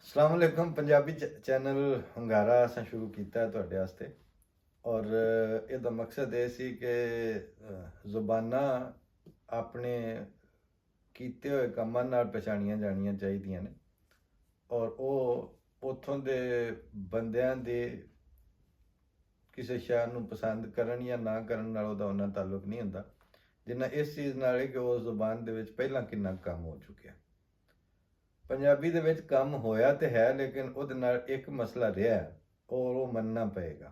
अस्सलाम वालेकुम। पंजाबी चैनल हंगारा असां शुरू किया है तुहाडे वास्ते और ਇਹਦਾ ਮਕਸਦ ਇਹ ਸੀ ਕਿ ਜ਼ੁਬਾਨਾਂ ਆਪਣੇ ਕੀਤੇ ਹੋਏ ਕੰਮਾਂ ਨਾਲ ਪਛਾਣੀਆਂ ਜਾਣੀਆਂ ਚਾਹੀਦੀਆਂ ਨੇ ਔਰ ਉਹ ਉੱਥੋਂ ਦੇ ਬੰਦਿਆਂ ਦੇ ਕਿਸੇ ਸ਼ੈ ਨੂੰ ਪਸੰਦ ਕਰਨ ਜਾਂ ਨਾ ਕਰਨ ਨਾਲ ਉਹਦਾ ਉਹਨਾਂ ਤਾਲੁਕ ਨਹੀਂ ਹੁੰਦਾ ਜਿੰਨਾ ਇਸ ਚੀਜ਼ ਨਾਲ ਹੈ ਕਿ ਉਸ ਜ਼ੁਬਾਨ ਦੇ ਵਿੱਚ ਪਹਿਲਾਂ ਕਿੰਨਾ ਕੰਮ ਹੋ ਚੁੱਕਿਆ। ਪੰਜਾਬੀ ਦੇ ਵਿੱਚ ਕੰਮ ਹੋਇਆ ਤੇ ਹੈ ਲੇਕਿਨ ਉਹਦੇ ਨਾਲ ਇੱਕ ਮਸਲਾ ਰਿਹਾ ਔਰ ਉਹ ਮੰਨਣਾ ਪਏਗਾ।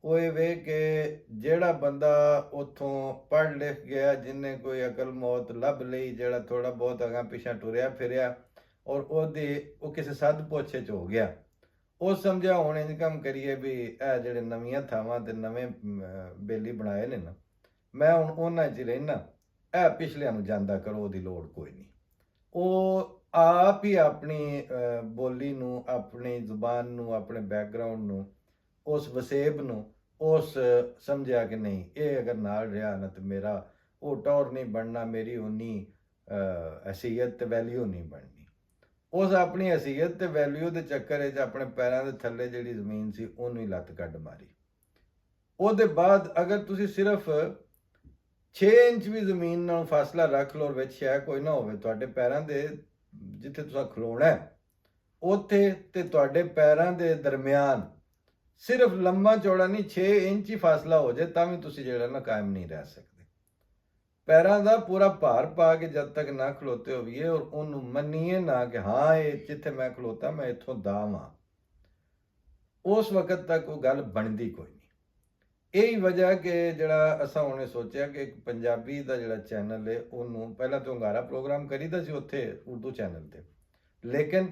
ਉਹ ਇਹ ਵੇ ਕਿ ਜਿਹੜਾ ਬੰਦਾ ਉੱਥੋਂ ਪੜ੍ਹ ਲਿਖ ਗਿਆ, ਜਿਹਨੇ ਕੋਈ ਅਕਲ ਮੌਤ ਲੱਭ ਲਈ, ਜਿਹੜਾ ਥੋੜਾ ਬਹੁਤ ਅਗਾਂ ਪਿਛਾਂ ਟੁਰਿਆ ਫਿਰਿਆ ਔਰ ਉਹ ਕਿਸੇ ਸੱਦ ਪੁੱਛੇ 'ਚ ਹੋ ਗਿਆ, ਉਹ ਸਮਝਿਆ ਹੁਣ ਇੰਜ ਕੰਮ ਕਰੀਏ ਵੀ ਇਹ ਜਿਹੜੇ ਨਵੀਆਂ ਥਾਵਾਂ ਤੇ ਨਵੇਂ ਬੇਲੀ ਬਣਾਏ ਨੇ ਨਾ, ਮੈਂ ਹੁਣ ਉਹਨਾਂ 'ਚ ਰਹਿਣਾ, ਇਹ ਪਿਛਲਿਆਂ ਨੂੰ ਜਾਂਦਾ ਕਰੋ, ਉਹਦੀ ਲੋੜ ਕੋਈ ਨਹੀਂ। ਉਹ ਆਪ ਹੀ ਆਪਣੀ ਬੋਲੀ ਨੂੰ, ਆਪਣੀ ਜ਼ੁਬਾਨ ਨੂੰ, ਆਪਣੇ ਬੈਕਗਰਾਊਂਡ ਨੂੰ, ਉਸ ਵਸੇਬ ਨੂੰ ਉਸ ਸਮਝਿਆ ਕਿ ਨਹੀਂ ਇਹ ਅਗਰ ਨਾਲ ਰਿਹਾ ਨਾ ਤਾਂ ਮੇਰਾ ਉਹ ਟੌਰ ਨਹੀਂ ਬਣਨਾ, ਮੇਰੀ ਉਨੀ ਹਸੀਅਤ ਤੇ ਵੈਲਿਊ ਨਹੀਂ ਬਣਨੀ। ਉਸ ਆਪਣੀ ਹਸੀਅਤ ਤੇ ਵੈਲਿਊ ਦੇ ਚੱਕਰ ਵਿੱਚ ਆਪਣੇ ਪੈਰਾਂ ਦੇ ਥੱਲੇ ਜਿਹੜੀ ਜ਼ਮੀਨ ਸੀ ਉਹਨੂੰ ਹੀ ਲੱਤ ਕੱਢ ਮਾਰੀ। ਉਹਦੇ ਬਾਅਦ ਅਗਰ ਤੁਸੀਂ ਸਿਰਫ 6 ਇੰਚ ਵੀ ਜ਼ਮੀਨ ਨਾਲ ਫਾਸਲਾ ਰੱਖ ਲਓ, ਵਿੱਚ ਸ਼ੈ ਕੋਈ ਨਾ ਹੋਵੇ, ਤੁਹਾਡੇ ਪੈਰਾਂ ਦੇ ਜਿੱਥੇ ਤੁਸੀਂ ਖਲੋਣਾ ਉੱਥੇ ਤੇ ਤੁਹਾਡੇ ਪੈਰਾਂ ਦੇ ਦਰਮਿਆਨ ਸਿਰਫ ਲੰਮਾ ਚੌੜਾ ਨਹੀਂ 6 ਇੰਚ ਹੀ ਫਾਸਲਾ ਹੋ ਜਾਏ ਤਾਂ ਵੀ ਤੁਸੀਂ ਜਿਹੜਾ ਨਾ ਕਾਇਮ ਨਹੀਂ ਰਹਿ ਸਕਦੇ। ਪੈਰਾਂ ਦਾ ਪੂਰਾ ਭਾਰ ਪਾ ਕੇ ਜਦ ਤੱਕ ਨਾ ਖਲੋਤੇ ਹੋਈਏ ਔਰ ਉਹਨੂੰ ਮੰਨੀਏ ਨਾ ਕਿ ਹਾਂ ਇਹ ਜਿੱਥੇ ਮੈਂ ਖਲੋਤਾ ਮੈਂ ਇੱਥੋਂ ਦਾ ਵਾਂ, ਉਸ ਵਕਤ ਤੱਕ ਉਹ ਗੱਲ ਬਣਦੀ ਕੋਈ ਨਹੀਂ। ਇਹੀ ਵਜ੍ਹਾ ਕਿ ਜਿਹੜਾ ਅਸਾਂ ਉਹਨੇ ਸੋਚਿਆ ਕਿ ਇੱਕ ਪੰਜਾਬੀ ਦਾ ਜਿਹੜਾ ਚੈਨਲ ਹੈ ਉਹਨੂੰ ਪਹਿਲਾਂ ਤੋਂ ਹੰਗਾਰਾ ਪ੍ਰੋਗਰਾਮ ਕਰੀਦਾ ਸੀ ਉੱਥੇ ਉਰਦੂ ਚੈਨਲ ਤੇ, ਲੇਕਿਨ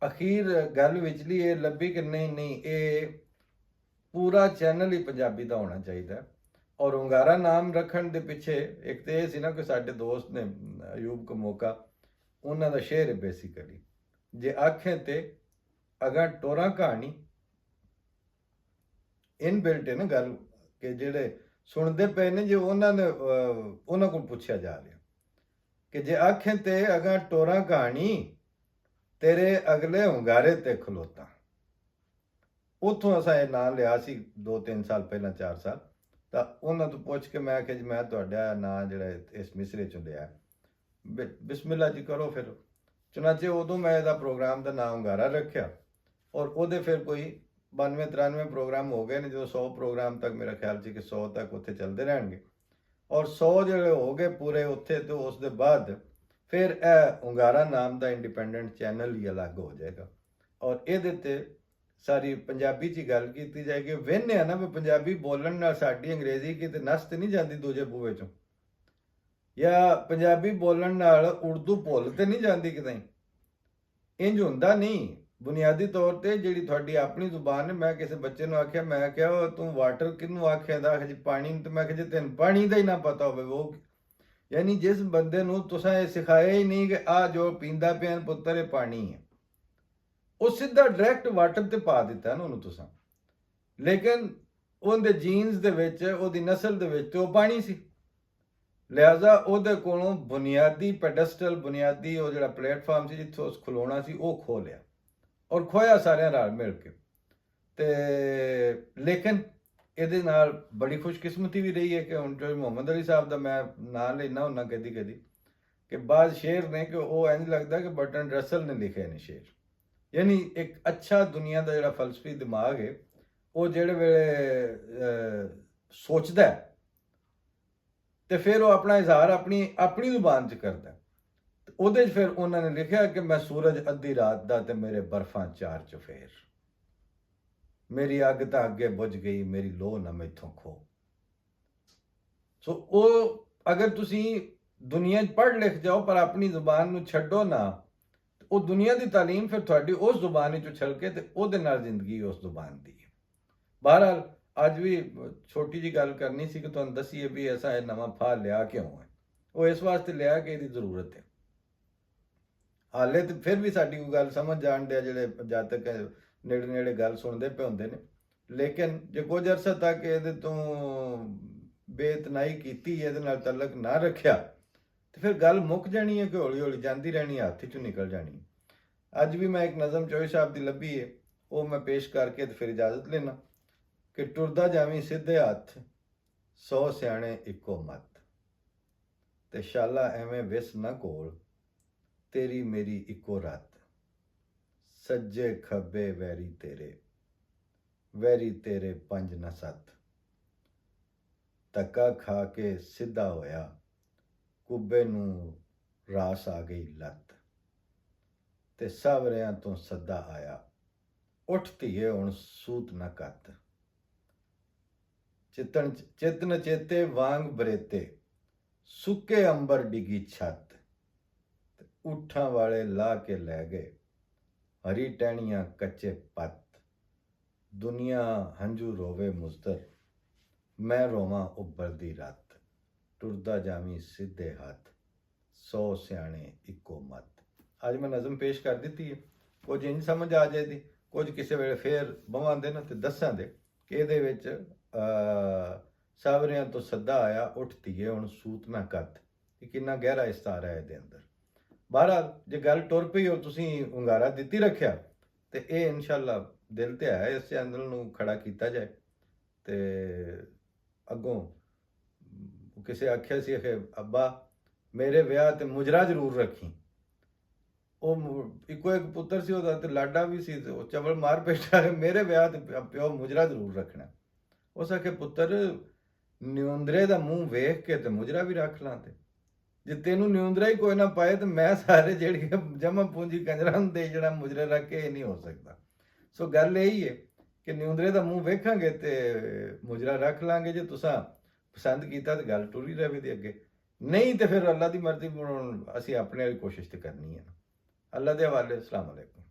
ਅਖੀਰ ਗੱਲ ਵਿਚਲੀ ਇਹ ਲੱਭੀ ਕਿ ਨਹੀਂ ਇਹ ਪੂਰਾ ਚੈਨਲ ਹੀ ਪੰਜਾਬੀ ਦਾ ਹੋਣਾ ਚਾਹੀਦਾ। ਔਰ ਹੰਗਾਰਾ ਨਾਮ ਰੱਖਣ ਦੇ ਪਿੱਛੇ ਇੱਕ ਤੇ ਇਹ ਸੀ ਨਾ ਕਿ ਸਾਡੇ ਦੋਸਤ ਨੇ ਅਯੂਬ ਕਮੋਕਾ, ਉਹਨਾਂ ਦਾ ਸ਼ੇਰ ਹੈ ਬੇਸਿਕਲੀ, ਜੇ ਆਖੇ ਤੇ ਅਗਰ ਟੋਰਾ ਕਹਾਣੀ ਇਨਬਿਲਟ ਹੈ ਨਾ ਗੱਲ, ਕਿ ਜਿਹੜੇ ਸੁਣਦੇ ਪਏ ਨੇ ਜੇ ਉਹਨਾਂ ਕੋਲ ਪੁੱਛਿਆ ਜਾ ਰਿਹਾ ਕਿ ਜੇ ਆਖੇ ਤੇ ਅਗਾਂ ਟੋਰਾ ਕਹਾਣੀ ਤੇਰੇ ਅਗਲੇ ਹੁੰਗਾਰੇ ਤੇ ਖਲੋਤਾ। ਉੱਥੋਂ ਅਸਾਂ ਇਹ ਨਾਂ ਲਿਆ ਸੀ 2-3 ਸਾਲ ਪਹਿਲਾਂ, 4 ਸਾਲ, ਤਾਂ ਉਹਨਾਂ ਤੋਂ ਪੁੱਛ ਕੇ ਮੈਂ ਕਿਹਾ ਜੀ ਮੈਂ ਤੁਹਾਡਾ ਨਾਂ ਜਿਹੜਾ ਇਸ ਮਿਸਰੇ 'ਚੋਂ ਲਿਆ, ਬਿਸਮਿਲ੍ਲਾ ਜੀ ਕਰੋ। ਫਿਰ ਚੁਨਾਚੇ ਉਦੋਂ ਮੈਂ ਇਹਦਾ ਪ੍ਰੋਗਰਾਮ ਦਾ ਨਾਂ ਹੁੰਗਾਰਾ ਰੱਖਿਆ ਔਰ ਉਹਦੇ ਫਿਰ ਕੋਈ 92-93 ਪ੍ਰੋਗਰਾਮ ਹੋ ਗਏ ਨੇ, ਜਦੋਂ 100 ਪ੍ਰੋਗਰਾਮ ਤੱਕ ਮੇਰਾ ਖਿਆਲ ਸੀ ਕਿ 100 ਤੱਕ ਉੱਥੇ ਚੱਲਦੇ ਰਹਿਣਗੇ ਔਰ 100 ਜਿਹੜੇ ਹੋ ਗਏ ਪੂਰੇ ਉੱਥੇ, ਤੇ ਉਸ ਦੇ ਬਾਅਦ ਫਿਰ ਇਹ ਹੁੰਗਾਰਾ ਨਾਮ ਦਾ ਇੰਡੀਪੈਂਡੈਂਟ ਚੈਨਲ ਹੀ ਅਲੱਗ ਹੋ ਜਾਏਗਾ ਔਰ ਇਹਦੇ ਤੇ ਸਾਰੀ ਪੰਜਾਬੀ 'ਚ ਹੀ ਗੱਲ ਕੀਤੀ ਜਾਏਗੀ। ਵੇਖਦੇ ਆ ਨਾ ਵੀ ਪੰਜਾਬੀ ਬੋਲਣ ਨਾਲ ਸਾਡੀ ਅੰਗਰੇਜ਼ੀ ਕਿਤੇ ਨਸ ਤੇ ਨਹੀਂ ਜਾਂਦੀ ਦੂਜੇ ਬੂਹੇ 'ਚੋਂ, ਜਾਂ ਪੰਜਾਬੀ ਬੋਲਣ ਨਾਲ ਉਰਦੂ ਭੁੱਲ ਤੇ ਨਹੀਂ ਜਾਂਦੀ ਕਿਤੇ। ਇੰਜ ਹੁੰਦਾ ਨਹੀਂ। ਬੁਨਿਆਦੀ ਤੌਰ ਤੇ ਜਿਹੜੀ ਤੁਹਾਡੀ ਆਪਣੀ ਜ਼ੁਬਾਨ ਹੈ, ਮੈਂ ਕਿਸੇ ਬੱਚੇ ਨੂੰ ਆਖਿਆ, ਮੈਂ ਕਿਹਾ ਤੂੰ ਵਾਟਰ ਕਿਹਨੂੰ ਆਖਿਆ ਦਾ, ਜੀ ਪਾਣੀ ਨੂੰ, ਤੇ ਮੈਂ ਕਿਹਾ ਜੇ ਤੈਨੂੰ ਪਾਣੀ ਦਾ ਹੀ ਨਾ ਪਤਾ ਹੋਵੇ ਉਹ, ਯਾਨੀ ਜਿਸ ਬੰਦੇ ਨੂੰ ਤੁਸੀਂ ਇਹ ਸਿਖਾਇਆ ਹੀ ਨਹੀਂ ਕਿ ਆ ਜੋ ਪੀਂਦਾ ਪਿਆ ਪੁੱਤਰ ਇਹ ਪਾਣੀ ਹੈ, ਉਹ ਸਿੱਧਾ ਡਾਇਰੈਕਟ ਵਾਟਰ ਤੇ ਪਾ ਦਿੱਤਾ ਨਾ ਉਹਨੂੰ ਤੁਸੀਂ, ਲੇਕਿਨ ਉਹਦੇ ਜੀਨਸ ਦੇ ਵਿੱਚ, ਉਹਦੀ ਨਸਲ ਦੇ ਵਿੱਚ ਉਹ ਪਾਣੀ ਸੀ, ਲਿਹਾਜ਼ਾ ਉਹਦੇ ਕੋਲੋਂ ਬੁਨਿਆਦੀ ਪੈਡਸਟਲ, ਬੁਨਿਆਦੀ ਉਹ ਜਿਹੜਾ ਪਲੇਟਫਾਰਮ ਸੀ ਜਿੱਥੇ ਉਸ ਖਲੋਣਾ ਸੀ ਉਹ ਖੋ ਲਿਆ ਔਰ ਖੋਇਆ ਸਾਰਿਆਂ ਨਾਲ ਮਿਲ ਕੇ। ਤੇ ਲੇਕਿਨ ਇਹਦੇ ਨਾਲ ਬੜੀ ਖੁਸ਼ਕਿਸਮਤੀ ਵੀ ਰਹੀ ਹੈ ਕਿ ਹੁਣ ਜੋ ਮੁਹੰਮਦ ਅਲੀ ਸਾਹਿਬ ਦਾ ਮੈਂ ਨਾਂ ਲੈਣਾ ਹੁੰਦਾ ਕਦੀ ਕਿ ਬਾਅਦ ਸ਼ੇਰ ਨੇ ਕਿ ਉਹ ਇੰਝ ਲੱਗਦਾ ਕਿ ਬਰਟਨ ਰਸਲ ਨੇ ਲਿਖੇ ਨੇ ਸ਼ੇਰ। ਯਾਨੀ ਇੱਕ ਅੱਛਾ ਦੁਨੀਆ ਦਾ ਜਿਹੜਾ ਫਲਸਫੀ ਦਿਮਾਗ ਹੈ ਉਹ ਜਿਹੜੇ ਵੇਲੇ ਸੋਚਦਾ ਤੇ ਫਿਰ ਉਹ ਆਪਣਾ ਇਜ਼ਹਾਰ ਆਪਣੀ ਜ਼ੁਬਾਨ 'ਚ ਕਰਦਾ, ਉਹਦੇ 'ਚ ਫਿਰ ਉਹਨਾਂ ਨੇ ਲਿਖਿਆ ਕਿ ਮੈਂ ਸੂਰਜ ਅੱਧੀ ਰਾਤ ਦਾ ਤੇ ਮੇਰੇ ਬਰਫਾਂ 4 ਚੁਫੇਰ, ਮੇਰੀ ਅੱਗ ਤਾਂ ਅੱਗੇ ਬੁਝ ਗਈ, ਮੇਰੀ ਲੋਹ ਨਾ ਮੈਥੋਂ ਖੋ। ਸੋ ਉਹ ਅਗਰ ਤੁਸੀਂ ਦੁਨੀਆ 'ਚ ਪੜ੍ਹ ਲਿਖ ਜਾਓ ਪਰ ਆਪਣੀ ਜ਼ੁਬਾਨ ਨੂੰ ਛੱਡੋ ਨਾ, ਉਹ ਦੁਨੀਆ ਦੀ ਤਾਲੀਮ ਫਿਰ ਤੁਹਾਡੀ ਉਸ ਜ਼ੁਬਾਨ ਵਿੱਚੋਂ ਛਲਕੇ ਤੇ ਉਹਦੇ ਨਾਲ ਜ਼ਿੰਦਗੀ ਉਸ ਜ਼ੁਬਾਨ ਦੀ ਹੈ। ਬਹਰਹਾਲ ਅੱਜ ਵੀ ਛੋਟੀ ਜੀ ਗੱਲ ਕਰਨੀ ਸੀ ਕਿ ਤੁਹਾਨੂੰ ਦੱਸੀਏ ਵੀ ਐਸਾ ਇਹ ਨਵਾਂ ਫਾਹ ਲਿਆ ਕਿਉਂ ਹੈ। ਉਹ ਇਸ ਵਾਸਤੇ ਲਿਆ ਕਿ ਇਹਦੀ ਜ਼ਰੂਰਤ ਹੈ। ਹਾਲੇ ਤੇ ਫਿਰ ਵੀ ਸਾਡੀ ਕੋਈ ਗੱਲ ਸਮਝ ਜਾਣ ਦੇ ਜਿਹੜੇ ਜਦ ਤੱਕ ਨੇੜੇ ਗੱਲ ਸੁਣਦੇ ਪਏ ਹੁੰਦੇ ਨੇ, ਲੇਕਿਨ ਜੇ ਕੁਝ ਅਰਸਾ ਤੱਕ ਇਹਦੇ ਤੋਂ ਬੇਤਨਾਈ ਕੀਤੀ, ਇਹਦੇ ਨਾਲ ਤਲਕ ਨਾ ਰੱਖਿਆ ਤੇ ਫਿਰ ਗੱਲ ਮੁੱਕ ਜਾਣੀ ਹੈ ਕਿ ਹੌਲੀ ਹੌਲੀ ਜਾਂਦੀ ਰਹਿਣੀ, ਹੱਥ 'ਚੋਂ ਨਿਕਲ ਜਾਣੀ। ਅੱਜ ਵੀ ਮੈਂ ਇੱਕ ਨਜ਼ਮ ਚੋਈ ਸਾਹਿਬ ਦੀ ਲੱਭੀ ਹੈ, ਉਹ ਮੈਂ ਪੇਸ਼ ਕਰਕੇ ਤੇ ਫਿਰ ਇਜਾਜ਼ਤ ਲੈਣਾ ਕਿ ਟੁਰਦਾ ਜਾਵੀਂ ਸਿੱਧੇ ਹੱਥ 100 ਸਿਆਣੇ ਇੱਕੋ ਮੱਤ, ਤੇ ਸ਼ਾਲਾ ਐਵੇਂ ਵਿਸ ਨਾ ਕੋਲ ਤੇਰੀ ਮੇਰੀ ਇੱਕੋ ਰਾਤ, ਸੱਜੇ ਖੱਬੇ ਵੈਰੀ ਤੇਰੇ ਪੰਜ ਨਾ ਸੱਤ, ਧੱਕਾ ਖਾ ਕੇ ਸਿੱਧਾ ਹੋਇਆ ਕੁੱਬੇ ਨੂੰ ਰਾਸ ਆ ਗਈ ਲੱਤ, ਤੇ ਸਾਵਰਿਆਂ ਤੋਂ ਸੱਦਾ ਆਇਆ ਉੱਠ ਧੀਏ ਹੁਣ ਸੂਤ ਨਾ ਕੱਤ, ਚਿਤਨ ਚੇਤੇ ਵਾਂਗ ਬਰੇਤੇ ਸੁੱਕੇ ਅੰਬਰ ਡਿੱਗੀ ਛੱਤ, ਤੇ ਊਠਾਂ ਵਾਲੇ ਲਾ ਕੇ ਲੈ ਗਏ ਹਰੀ ਟਹਿਣੀਆਂ ਕੱਚੇ ਪੱਤ, ਦੁਨੀਆ ਹੰਝੂ ਰੋਵੇ ਮੁਜ਼ਦਰ ਮੈਂ ਰੋਵਾਂ ਉੱਬਲਦੀ ਰਾਤ, ਟੁਰਦਾ ਜਾਵੀਂ ਸਿੱਧੇ ਹੱਥ 100 ਸਿਆਣੇ ਇੱਕੋ ਮੱਤ। ਅੱਜ ਮੈਂ ਨਜ਼ਮ ਪੇਸ਼ ਕਰ ਦਿੱਤੀ ਹੈ, ਕੁਝ ਇੰਝ ਸਮਝ ਆ ਜਾਏਦੀ, ਕੁਝ ਕਿਸੇ ਵੇਲੇ ਫੇਰ ਬਵਾਂਦੇ ਨਾ ਤੇ ਦੱਸਾਂ ਦੇ ਕਿ ਇਹਦੇ ਵਿੱਚ ਸਾਵਰਿਆਂ ਤੋਂ ਸੱਦਾ ਆਇਆ ਉੱਠ ਧੀਏ ਹੁਣ ਸੂਤ ਨਾ ਕੱਤ, ਇਹ ਕਿੰਨਾ ਗਹਿਰਾ ਇਸਤਾਰਾ ਹੈ ਇਹਦੇ ਅੰਦਰ। ਬਹਰਹਾਲ ਜੇ ਗੱਲ ਟੁਰ ਪਈ ਔਰ ਤੁਸੀਂ ਹੁੰਗਾਰਾ ਦਿੱਤੀ ਰੱਖਿਆ ਤੇ ਇਹ ਇਨਸ਼ਾਅੱਲਾ ਦਿਲ ਤੇ ਆਇਆ, ਇਸ ਚੈਨਲ ਨੂੰ ਖੜਾ ਕੀਤਾ ਜਾਏ। ਤੇ ਅੱਗੋਂ ਕਿਸੇ ਆਖਿਆ ਸੀ ਕਿ ਅੱਬਾ ਮੇਰੇ ਵਿਆਹ ਤੇ ਮੁਜਰਾ ਜ਼ਰੂਰ ਰੱਖੀ, ਉਹ ਇੱਕੋ ਇੱਕ ਪੁੱਤਰ ਸੀ ਉਹਦਾ ਤੇ ਲਾਡਾ ਵੀ ਸੀ, ਤੇ ਉਹ ਚਵਲ ਮਾਰ ਬੈਠਾ ਮੇਰੇ ਵਿਆਹ ਤੇ ਪਿਓ ਮੁਜਰਾ ਜ਼ਰੂਰ ਰੱਖਣਾ। ਉਸ ਆਖੇ ਪੁੱਤਰ ਨਿਉਂਦਰੇ ਦਾ ਮੂੰਹ ਵੇਖ ਕੇ ਤੇ ਮੁਜਰਾ ਵੀ ਰੱਖ ਲਾਂ, ਤੇ ਜੇ ਤੈਨੂੰ ਨਿਉਂਦਰਾ ਹੀ ਕੋਈ ਨਾ ਪਾਏ ਤੇ ਮੈਂ ਸਾਰੇ ਜਿਹੜੀ ਜਮਾ ਪੂੰਜੀ ਕੰਜਰਾਂ ਦੇ ਜਿਹੜਾ ਮੁਜਰੇ ਰੱਖ ਕੇ ਇਹ ਨਹੀਂ ਹੋ ਸਕਦਾ। ਸੋ ਗੱਲ ਇਹੀ ਹੈ ਕਿ ਨਿਉਂਦਰੇ ਦਾ ਮੂੰਹ ਵੇਖਾਂਗੇ ਤੇ ਮੁਜਰਾ ਰੱਖ ਲਾਂਗੇ, ਜੇ ਤੁਸੀਂ ਪਸੰਦ ਕੀਤਾ ਤੇ ਗੱਲ ਟੁਰੀ ਰਹੇ ਦੇ ਅੱਗੇ, ਨਹੀਂ ਤੇ ਫਿਰ ਅੱਲਾ ਦੀ ਮਰਜ਼ੀ ਅਸੀਂ ਆਪਣੇ ਵਾਲੀ ਕੋਸ਼ਿਸ਼ ਤੇ ਕਰਨੀ ਹੈ। ਅੱਲਾ ਦੇ ਹਵਾਲੇ। ਅਸਲਾਮ ਵਾਲੇਕੁਮ।